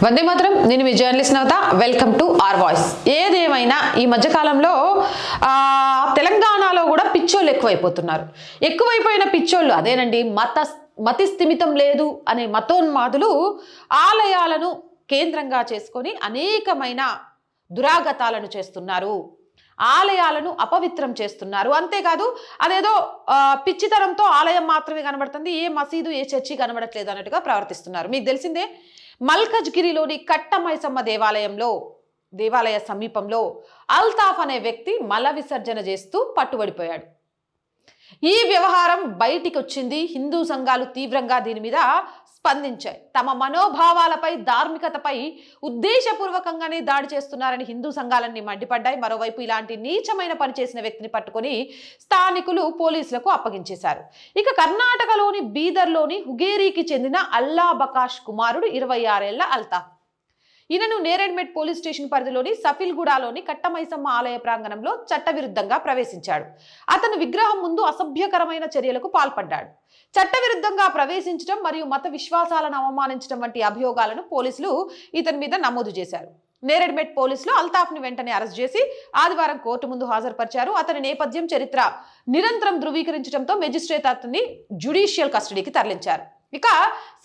వందే మాత్రం. నేను మీ journalist Navatha. Welcome to our voice. ఏదేమైనా ఈ మధ్యకాలంలో తెలంగాణలో కూడా పిచ్చోళ్ళు ఎక్కువైపోయిన పిచ్చోళ్ళు అదేనండి, మతి స్థిమితం లేదు అనే మతోన్మాదులు ఆలయాలను కేంద్రంగా చేసుకొని అనేకమైన దురాగతాలను చేస్తున్నారు, ఆలయాలను అపవిత్రం చేస్తున్నారు. అంతేకాదు అదేదో పిచ్చితనంతో ఆలయం మాత్రమే కనబడుతుంది, ఏ మసీదు ఏ చర్చి కనబడట్లేదు అన్నట్టుగా ప్రవర్తిస్తున్నారు. మీకు తెలిసిందే, మల్కజ్గిరిలోని కట్టమైసమ్మ దేవాలయ సమీపంలో అల్తాఫ్ అనే వ్యక్తి మల విసర్జన చేస్తూ పట్టుబడిపోయాడు. ఈ వ్యవహారం బయటికి వచ్చింది. హిందూ సంఘాలు తీవ్రంగా దీని మీద స్పందించాయి. తమ మనోభావాలపై, ధార్మికతపై ఉద్దేశపూర్వకంగానే దాడి చేస్తున్నారని హిందూ సంఘాలన్నీ మండిపడ్డాయి. మరోవైపు ఇలాంటి నీచమైన పని చేసిన వ్యక్తిని పట్టుకొని స్థానికులు పోలీసులకు అప్పగించేశారు. ఇక కర్ణాటకలోని బీదర్లోని హుగేరికి చెందిన అల్లా బకాష్ కుమారుడు 26 ఏళ్ల అల్తాఫ్. ఈయనను నేరేడ్మెట్ పోలీస్ స్టేషన్ పరిధిలోని సఫిల్గూడలోని కట్టమైసమ్మ ఆలయ ప్రాంగణంలో చట్టవిరుద్ధంగా ప్రవేశించాడు. అతను విగ్రహం ముందు అసభ్యకరమైన చర్యలకు పాల్పడ్డాడు. చట్టవిరుద్ధంగా ప్రవేశించడం మరియు మత విశ్వాసాలను అవమానించడం వంటి అభియోగాలను పోలీసులు ఇతని మీద నమోదు చేశారు. నేరేడ్మెట్ పోలీసులు అల్తాఫ్ని వెంటనే అరెస్ట్ చేసి ఆదివారం కోర్టు ముందు హాజరుపరిచారు. అతని నేపథ్యం, చరిత్ర నిరంతరం ధృవీకరించడంతో మెజిస్ట్రేట్ అతన్ని జ్యుడిషియల్ కస్టడీకి తరలించారు. ఇక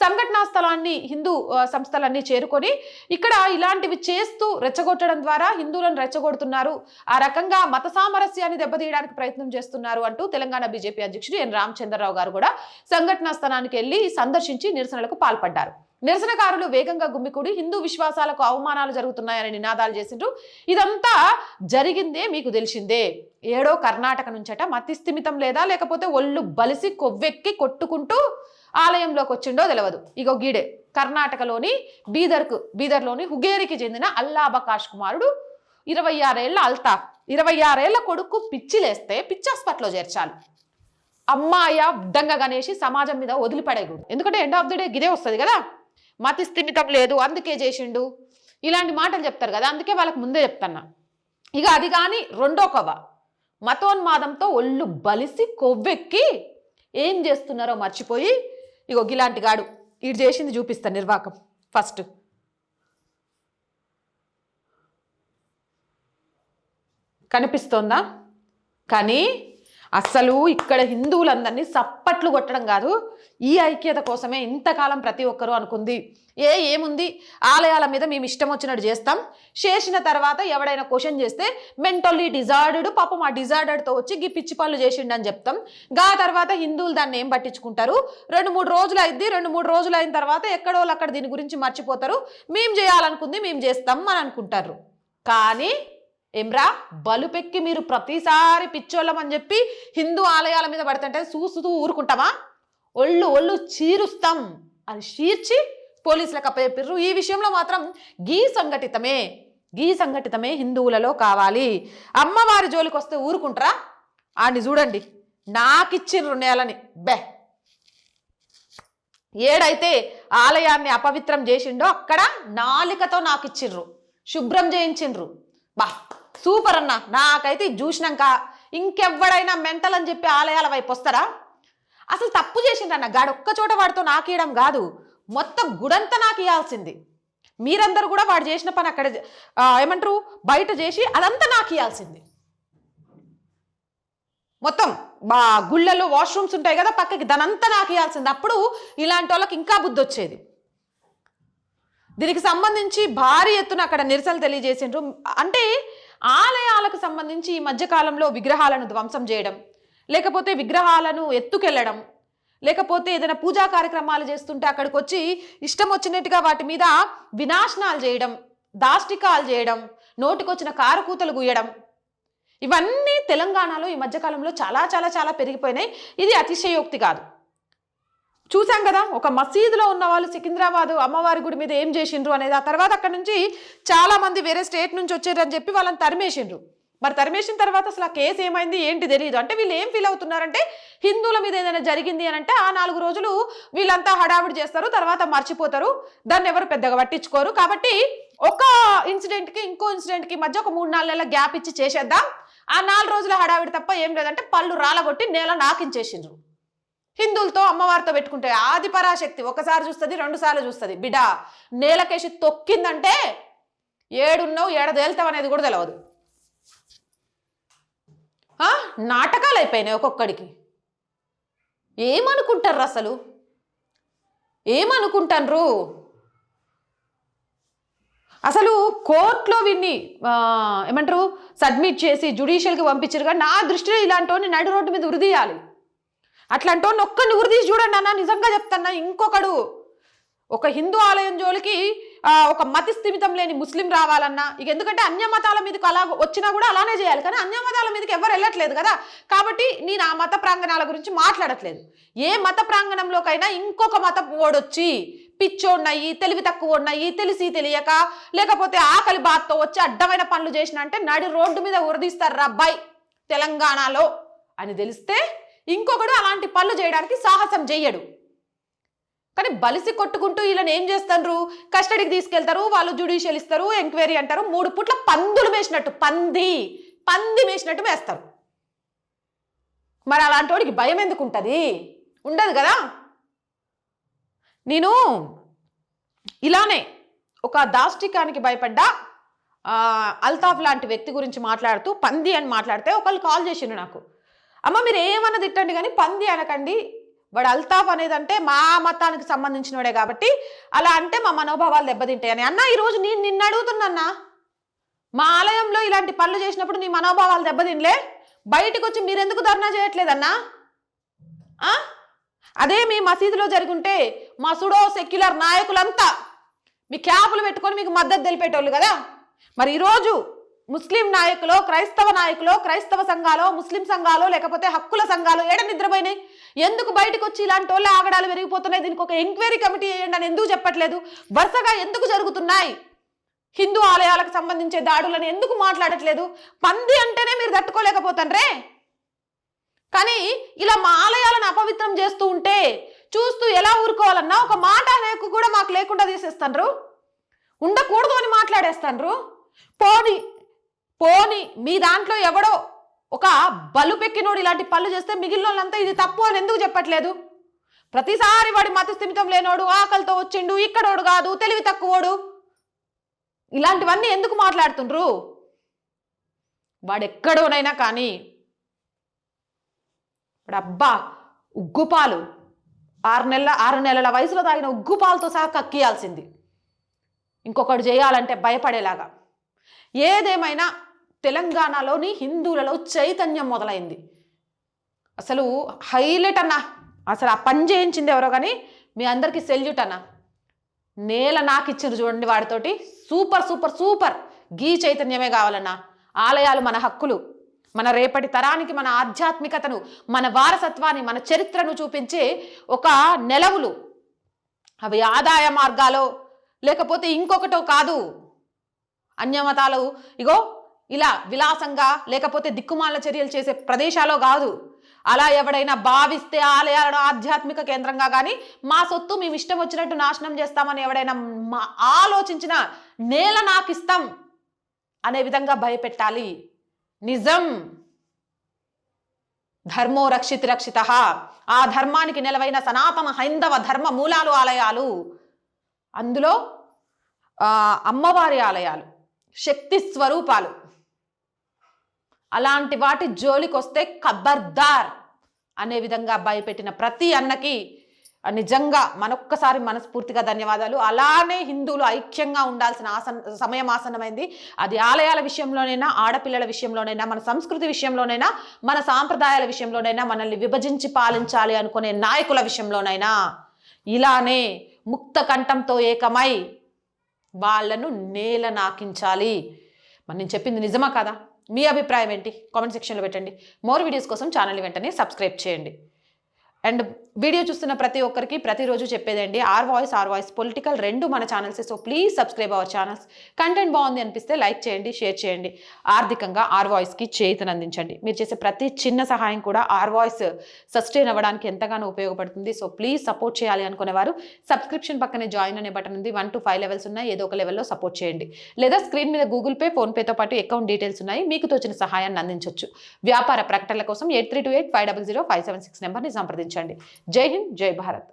సంఘటనా స్థలాన్ని హిందూ సంస్థలన్నీ చేరుకొని ఇక్కడ ఇలాంటివి చేస్తూ రెచ్చగొట్టడం ద్వారా హిందువులను రెచ్చగొడుతున్నారు, ఆ రకంగా మత సామరస్యాన్ని దెబ్బతీయడానికి ప్రయత్నం చేస్తున్నారు అంటూ తెలంగాణ బీజేపీ అధ్యక్షుడు ఎన్ రామచంద్రరావు గారు కూడా సంఘటనా స్థలానికి వెళ్లి సందర్శించి నిరసనలకు పాల్పడ్డారు. నిరసనకారులు వేగంగా గుమ్మికూడి హిందూ విశ్వాసాలకు అవమానాలు జరుగుతున్నాయని నినాదాలు చేసిండ్రు. ఇదంతా జరిగిందే మీకు తెలిసిందే. ఏడో కర్ణాటక నుంచట మతి స్థిమితం లేదా లేకపోతే ఒళ్ళు బలిసి కొవ్వెక్కి కొట్టుకుంటూ ఆలయంలోకి వచ్చిండో తెలియదు. ఇగో గీడే కర్ణాటకలోని బీదర్లోని హుగేరికి చెందిన అల్లా బకాష్ కుమారుడు 26 ఏళ్ల అల్తాఫ్. 26 ఏళ్ల కొడుకు పిచ్చిలేస్తే పిచ్చాస్పట్లో చేర్చాలి. అమ్మాయ దంగ గణేషి సమాజం మీద వదిలిపడేయకూడదు. ఎందుకంటే ఎండ్ ఆఫ్ ది డే గిదే వస్తుంది కదా, మతి స్థిమితం లేదు అందుకే చేసిండు ఇలాంటి మాటలు చెప్తారు కదా, అందుకే వాళ్ళకి ముందే చెప్తున్నా. ఇక అది కానీ రెండో కవ మతోన్మాదంతో ఒళ్ళు బలిసి కొవ్వెక్కి ఏం చేస్తున్నారో మర్చిపోయి ఇగో గిలాంటి గాడు ఈడు చేసింది చూపిస్తాను నిర్వాకం. ఫస్ట్ కనిపిస్తోందా? కానీ అసలు ఇక్కడ హిందువులందరినీ సప్పట్లు కొట్టడం కాదు, ఈ ఐక్యత కోసమే ఇంతకాలం ప్రతి ఒక్కరూ అనుకుంది. ఏముంది, ఆలయాల మీద మేము ఇష్టం వచ్చినట్టు చేస్తాం, చేసిన తర్వాత ఎవడైనా క్వశ్చన్ చేస్తే మెంటల్లీ డిజార్డెడ్, పాపం ఆ డిజార్డెడ్తో వచ్చి గీ పిచ్చి పనులు చేసిండని చెప్తాం. గా తర్వాత హిందువులు దాన్ని ఏం పట్టించుకుంటారు, 2-3 రోజులు అయింది, 2-3 రోజులు అయిన తర్వాత ఎక్కడోళ్ళు అక్కడ దీని గురించి మర్చిపోతారు, మేము చేయాలనుకుంది మేము చేస్తాం అని అనుకుంటారు. కానీ ఏమ్రా బలుపెక్కి మీరు ప్రతిసారి పిచ్చోళ్ళం అని చెప్పి హిందూ ఆలయాల మీద పడుతుంటే చూస్తూ ఊరుకుంటామా? ఒళ్ళు చీరుస్తాం అని చీర్చి పోలీసులకు అప్పచెప్పారు. ఈ విషయంలో మాత్రం గీ సంఘటితమే హిందువులలో కావాలి. అమ్మవారి జోలికి వస్తే ఊరుకుంటారా? ఆడిని చూడండి, నాకిచ్చిర్రు నేలని ఏడైతే ఆలయాన్ని అపవిత్రం చేసిండో అక్కడ నాలికతో నాకిచ్చిర్రు, శుభ్రం చేయించిండ్రు. సూపర్ అన్న. నాకైతే చూసినాక ఇంకెవ్వడైనా మెంటల్ అని చెప్పి ఆలయాల వైపు వస్తారా? అసలు తప్పు చేసిండ్రన్న, గాడొక్క చోట వాడితో నాకియడం కాదు, మొత్తం గుడంతా నాకు ఇవ్వాల్సింది. మీరందరూ కూడా వాడు చేసిన పని అక్కడ ఏమంటారు బయట చేసి అదంతా నాకు ఇవ్వాల్సింది. మొత్తం గుళ్ళలో వాష్రూమ్స్ ఉంటాయి కదా పక్కకి, దానంతా నాకు ఇవ్వాల్సింది. అప్పుడు ఇలాంటి వాళ్ళకి ఇంకా బుద్ధి వచ్చేది. దీనికి సంబంధించి భారీ ఎత్తున అక్కడ నిరసనలు తెలియజేసిండ్రు. అంటే ఆలయాలకు సంబంధించి ఈ మధ్యకాలంలో విగ్రహాలను ధ్వంసం చేయడం, లేకపోతే విగ్రహాలను ఎత్తుకెళ్లడం, లేకపోతే ఏదైనా పూజా కార్యక్రమాలు చేస్తుంటే అక్కడికి వచ్చి ఇష్టం వచ్చినట్టుగా వాటి మీద వినాశనాలు చేయడం, దాష్టికాలు చేయడం, నోటికొచ్చిన కారుకూతలు గుయ్యడం, ఇవన్నీ తెలంగాణలో ఈ మధ్యకాలంలో చాలా చాలా చాలా పెరిగిపోయినాయి. ఇది అతిశయోక్తి కాదు. చూసాం కదా, ఒక మసీదులో ఉన్న వాళ్ళు సికింద్రాబాద్ అమ్మవారి గుడి మీద ఏం చేసిండ్రు అనేది. ఆ తర్వాత అక్కడ నుంచి చాలా మంది వేరే స్టేట్ నుంచి వచ్చారని చెప్పి వాళ్ళని తరిమేసిండ్రు. మరి తరిమేసిన తర్వాత అసలు ఆ కేసు ఏమైంది ఏంటి తెలియదు. అంటే వీళ్ళు ఏం ఫీల్ అవుతున్నారంటే హిందువుల మీద ఏదైనా జరిగింది అని అంటే ఆ 4 రోజులు వీళ్ళంతా హడావిడి చేస్తారు, తర్వాత మర్చిపోతారు, దాన్ని ఎవరు పెద్దగా పట్టించుకోరు. కాబట్టి ఒక ఇన్సిడెంట్కి ఇంకో ఇన్సిడెంట్కి మధ్య ఒక 3-4 నెలల గ్యాప్ ఇచ్చి చేసేద్దాం, ఆ 4 రోజుల హడావిడి తప్ప ఏం లేదంటే పళ్ళు రాలగొట్టి నేల నాకించేసిండ్రు. హిందువులతో అమ్మవారితో పెట్టుకుంటే ఆది పరాశక్తి ఒకసారి చూస్తుంది, 2 సార్లు చూస్తుంది. బిడ్డ నేలకేసి తొక్కిందంటే ఏడున్నావు ఏడదేళ్తావు అనేది కూడా తెలియదు. నాటకాలు అయిపోయినాయి ఒక్కొక్కడికి. ఏమనుకుంటారు అసలు, ఏమనుకుంటారు అసలు? కోర్టులో విన్ని ఏమంటారు సబ్మిట్ చేసి జ్యుడిషియల్కి పంపించారు. కానీ నా దృష్టిలో ఇలాంటి వాడిని నడు రోడ్డు మీద ఉరిదీయాలి. అట్లాంటి వాడిని ఒక్కడిని ఉరిదీసి చూడండి అన్న, నిజంగా చెప్తాన్నా. ఇంకొకడు ఒక హిందూ ఆలయం జోలికి ఒక మతి స్థిమితం లేని ముస్లిం రావాలన్నా, ఇక ఎందుకంటే అన్యమతాల మీదకి అలా వచ్చినా కూడా అలానే చేయాలి. కానీ అన్యమతాల మీదకి ఎవరు వెళ్ళట్లేదు కదా, కాబట్టి నేను ఆ మత ప్రాంగణాల గురించి మాట్లాడట్లేదు. ఏ మత ప్రాంగణంలోకైనా ఇంకొక మతం ఓడొచ్చి పిచ్చోడినయ్యి, తెలివి తక్కువ ఉన్నాయి, తెలిసి తెలియక లేకపోతే ఆకలి బాధతో వచ్చి అడ్డమైన పనులు చేసిన అంటే నడి రోడ్డు మీద ఉరదీస్తారు రబ్బాయి తెలంగాణలో అని తెలిస్తే ఇంకొకడు అలాంటి పనులు చేయడానికి సాహసం చెయ్యడు. కానీ బలిసి కొట్టుకుంటూ వీళ్ళని ఏం చేస్తారు, కస్టడీకి తీసుకెళ్తారు, వాళ్ళు జ్యుడిషియల్ ఇస్తారు, ఎంక్వైరీ అంటారు. 3 పూట్ల పందులు మేసినట్టు, పంది మేసినట్టు వేస్తారు. మరి అలాంటి వాడికి భయం ఎందుకు ఉంటుంది? ఉండదు కదా. నేను ఇలానే ఒక దాష్టికానికి భయపడ్డా అల్తాఫ్ లాంటి వ్యక్తి గురించి మాట్లాడుతూ పంది అని మాట్లాడితే ఒకళ్ళు కాల్ చేసిండు నాకు, అమ్మ మీరు ఏమన్నా తిట్టండి కానీ పంది అనకండి, వాడు అల్తాఫ్ అనేది అంటే మా మతానికి సంబంధించినవాడే కాబట్టి అలా అంటే మా మనోభావాలు దెబ్బతింటాయని. అన్న ఈరోజు నేను నిన్ను అడుగుతున్నా, మా ఆలయంలో ఇలాంటి పనులు చేసినప్పుడు నీ మనోభావాలు దెబ్బతినలే? బయటకు వచ్చి మీరెందుకు ధర్నా చేయట్లేదన్నా? అదే మీ మసీదులో జరుగుంటే మా సుడో సెక్యులర్ నాయకులంతా మీ క్యాపులు పెట్టుకొని మీకు మద్దతు తెలిపేటోళ్ళు కదా. మరి ఈరోజు ముస్లిం నాయకులు, క్రైస్తవ నాయకులు, క్రైస్తవ సంఘాలు, ముస్లిం సంఘాలు, లేకపోతే హక్కుల సంఘాలు ఏడ నిద్రపోయినాయి? ఎందుకు బయటకు వచ్చి ఇలాంటి వాళ్ళ ఆగడాలు పెరిగిపోతున్నాయి? దీనికి ఒక ఎంక్వైరీ కమిటీ వేయండి అని ఎందుకు చెప్పట్లేదు? వరుసగా ఎందుకు జరుగుతున్నాయి హిందూ ఆలయాలకు సంబంధించే దాడులను ఎందుకు మాట్లాడట్లేదు? పంది అంటేనే మీరు తట్టుకోలేకపోతాండ్రే, కానీ ఇలా మా ఆలయాలను అపవిత్రం చేస్తూ ఉంటే చూస్తూ ఎలా ఊరుకోవాలన్నా ఒక మాట అనేకు కూడా మాకు లేకుండా తీసేస్తాండ్రు, ఉండకూడదు అని మాట్లాడేస్తాండ్రు. పోని మీ దాంట్లో ఎవడో ఒక బలుపెక్కినోడు ఇలాంటి పనులు చేస్తే మిగిలిన వాళ్ళంతా ఇది తప్పు అని ఎందుకు చెప్పట్లేదు? ప్రతిసారి వాడి మతి స్థిమితం లేనోడు, ఆకలితో వచ్చిండు, ఇక్కడోడు కాదు, తెలివి తక్కువోడు, ఇలాంటివన్నీ ఎందుకు మాట్లాడుతుండ్రు? వాడెక్కడోనైనా కానీ ఇప్పుడు అబ్బా ఉగ్గుపాలు 6 నెలల వయసులో తాగిన ఉగ్గుపాలతో సహా కక్కియాల్సింది ఇంకొకటి చేయాలంటే భయపడేలాగా. ఏదేమైనా తెలంగాణలోని హిందువులలో చైతన్యం మొదలైంది. అసలు హైలైట్ అన్న, అసలు ఆ పని చేయించింది ఎవరో కానీ మీ అందరికీ సెల్యూట్ అన్న. నేల నాకు ఇచ్చిండ్రు చూడండి వాడితోటి. Super super super. గీ చైతన్యమే కావాలన్నా. ఆలయాలు మన హక్కులు, మన రేపటి తరానికి మన ఆధ్యాత్మికతను, మన వారసత్వాన్ని, మన చరిత్రను చూపించే ఒక నెలవులు. అవి ఆదాయ మార్గాలో లేకపోతే ఇంకొకటో కాదు. అన్యమతాలు ఇగో ఇలా విలాసంగా లేకపోతే దిక్కుమాల చర్యలు చేసే ప్రదేశాల్లో కాదు. అలా ఎవడైనా భావిస్తే ఆలయాలను ఆధ్యాత్మిక కేంద్రంగా కానీ మా సొత్తు మేము ఇష్టం వచ్చినట్టు నాశనం చేస్తామని ఎవడైనా ఆలోచించిన నేల నాకు ఇస్తాం అనే విధంగా భయపెట్టాలి. నిజం. ధర్మో రక్షితి రక్షిత. ఆ ధర్మానికి నిలవైన సనాతన హైందవ ధర్మ మూలాలు ఆలయాలు, అందులో అమ్మవారి ఆలయాలు, శక్తి స్వరూపాలు, అలాంటి వాటి జోలికొస్తే ఖబర్దార్ అనే విధంగా భయపెట్టిన ప్రతి అన్నకి నిజంగా మనొక్కసారి మనస్ఫూర్తిగా ధన్యవాదాలు. అలానే హిందువులు ఐక్యంగా ఉండాల్సిన సమయం ఆసన్నమైంది. అది ఆలయాల విషయంలోనైనా, ఆడపిల్లల విషయంలోనైనా, మన సంస్కృతి విషయంలోనైనా, మన సాంప్రదాయాల విషయంలోనైనా, మనల్ని విభజించి పాలించాలి అనుకునే నాయకుల విషయంలోనైనా ఇలానే ముక్త కంఠంతో ఏకమై వాళ్ళను నేల నాకించాలి. మరి నేను చెప్పింది నిజమా కదా? మీ అభిప్రాయం ఏంటి? కామెంట్ సెక్షన్లో పెట్టండి. మోర్ వీడియోస్ కోసం ఛానల్ని వెంటనే సబ్స్క్రైబ్ చేయండి. అండ్ వీడియో చూస్తున్న ప్రతి ఒక్కరికి ప్రతిరోజు చెప్పేదండి, ఆర్ వాయిస్ పొలిటికల్ 2 మన channels. So please subscribe our channels. Content బాగుంది అనిపిస్తే లైక్ చేయండి, షేర్ చేయండి. ఆర్థికంగా ఆర్ వాయిస్కి చేతులు అందించండి. మీరు చేసే ప్రతి చిన్న సహాయం కూడా ఆర్ వాయిస్ సస్టైన్ అవ్వడానికి ఎంతగానో ఉపయోగపడుతుంది. సో ప్లీజ్ సపోర్ట్ చేయాలి అనుకునేవారు సబ్స్క్రిప్షన్ పక్కనే జాయిన్ అనే బటన్ ఉంది. 1 to 5 లెవెల్స్ ఉన్నాయి. ఏదో ఒక లెవెల్లో సపోర్ట్ చేయండి. లేదా స్క్రీన్ మీద గూగుల్ పే, ఫోన్పేతో పాటు అకౌంట్ డీటెయిల్స్ ఉన్నాయి. మీకు తోచిన సహాయాన్ని అందించవచ్చు. వ్యాపార ప్రకటనల కోసం 8328 500 576 నెంబర్ని సంప్రదించండి. సంప్రదించండి. జై హింద్, జై భారత్.